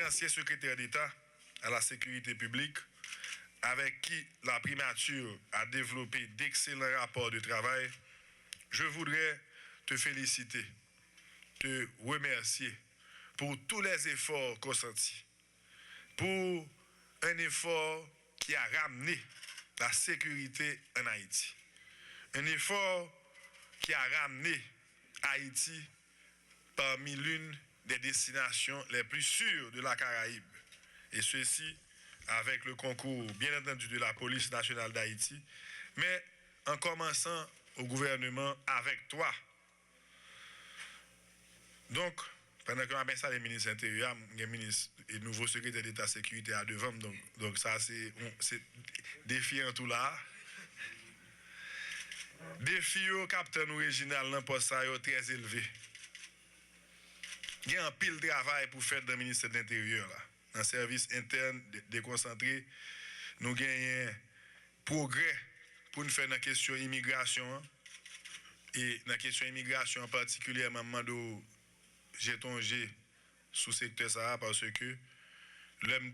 ancien secrétaire d'État à la sécurité publique, avec qui la primature a développé d'excellents rapports de travail, je voudrais te féliciter, te remercier pour tous les efforts consentis, pour un effort qui a ramené la sécurité en Haïti. Un effort qui a ramené Haïti parmi l'une des destinations les plus sûres de la Caraïbe. Et ceci avec le concours, bien entendu, de la police nationale d'Haïti, mais en commençant au gouvernement avec toi. Donc, pendant que je les ministres intérieurs, les ministres et nouveau secrétaire d'État sécurité à devant, donc ça c'est défiant tout là. Défi au capitaine original dans poste très élevé. Il y a un pile de travail pour faire dans le ministère de l'Intérieur là. Dans le service interne déconcentré, nous gagnons progrès pour nous faire dans la question immigration. Et dans la question immigration, particulièrement, j'ai tongé sous le secteur Sahara parce que l'homme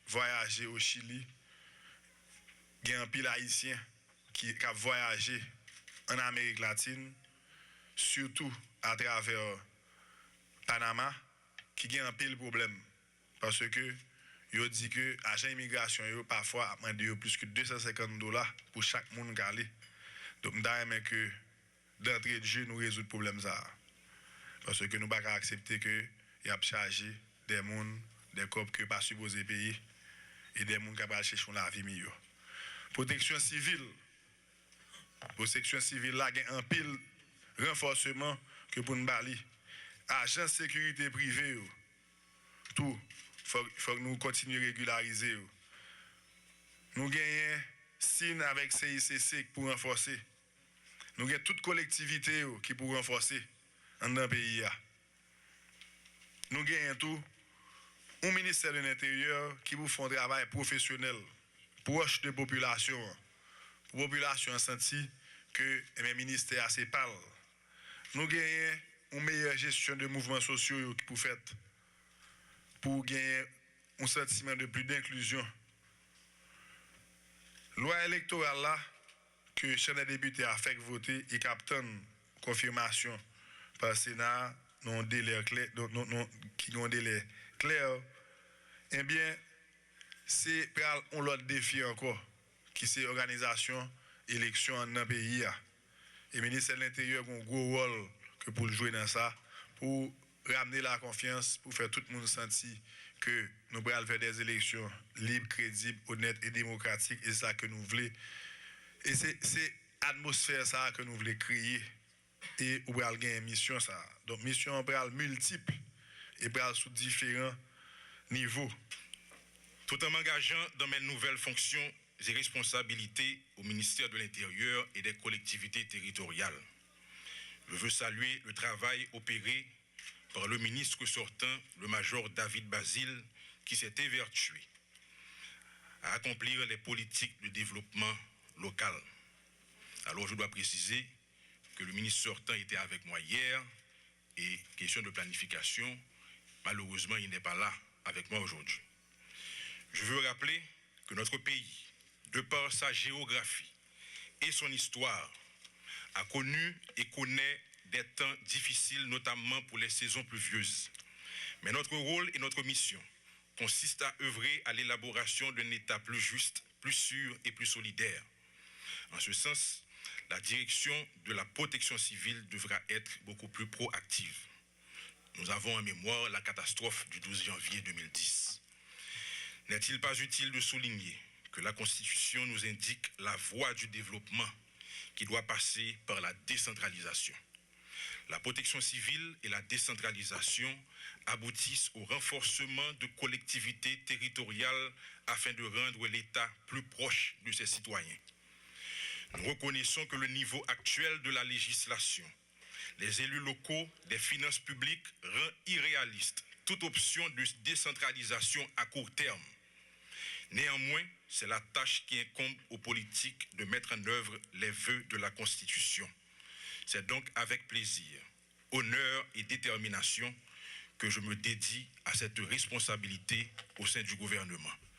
voyagé au Chili, il y a un pile haïtien qui a voyagé en Amérique latine, surtout à travers Panama, qui a un pile problème. Parce que yo dit que l'agent immigration yo parfois a demandé plus que $250 pour chaque monde qui allait. Donc nous avons que d'entrée de jeu nous résout le problème ça. Parce que nous ne pouvons pas accepter que y a chargé des gens, des corps que pas supposé payer et des gens qui va chercher la vie meilleure. Protection civile. Protection civile là gagne un pile renforcement que pour nous bali. Agent sécurité privée tout faut que nous continuions à régulariser. Nous gagnons signe avec CICC pour renforcer. Nous avons toute collectivité qui pour renforcer dans le pays. Nous gagnons tout un ministère de l'Intérieur qui vous font un travail professionnel, proche de la population. La population a senti que le ministère assez pâle. Nous gagnons une meilleure gestion de mouvements sociaux qui pour faire pour gagner un sentiment de plus d'inclusion. Loi électorale là, que le chef des députés a fait voter et captain confirmation par le Sénat, non délai clair, qui ont délai clair, eh bien, c'est un autre défi encore, qui c'est l'organisation élection dans le pays. Et le ministère de l'Intérieur a un gros rôle que pour jouer dans ça, pour ramener la confiance, pour faire tout le monde sentir que nous allons faire des élections libres, crédibles, honnêtes et démocratiques. Et c'est ça que nous voulons. Et c'est l'atmosphère ça que nous voulons créer. Et nous allons gagner une mission ça. Donc, mission multiple et sous différents niveaux. Tout en m'engageant dans mes nouvelles fonctions et responsabilités au ministère de l'Intérieur et des collectivités territoriales, je veux saluer le travail opéré par le ministre sortant, le major David Basile, qui s'est évertué à accomplir les politiques de développement local. Alors je dois préciser que le ministre sortant était avec moi hier et question de planification, malheureusement il n'est pas là avec moi aujourd'hui. Je veux rappeler que notre pays, de par sa géographie et son histoire, a connu et connaît des temps difficiles, notamment pour les saisons pluvieuses. Mais notre rôle et notre mission consistent à œuvrer à l'élaboration d'un État plus juste, plus sûr et plus solidaire. En ce sens, la direction de la protection civile devra être beaucoup plus proactive. Nous avons en mémoire la catastrophe du 12 janvier 2010. N'est-il pas utile de souligner que la Constitution nous indique la voie du développement qui doit passer par la décentralisation? La protection civile et la décentralisation aboutissent au renforcement de collectivités territoriales afin de rendre l'État plus proche de ses citoyens. Nous reconnaissons que le niveau actuel de la législation, les élus locaux, des finances publiques rend irréaliste toute option de décentralisation à court terme. Néanmoins, c'est la tâche qui incombe aux politiques de mettre en œuvre les vœux de la Constitution. C'est donc avec plaisir, honneur et détermination que je me dédie à cette responsabilité au sein du gouvernement.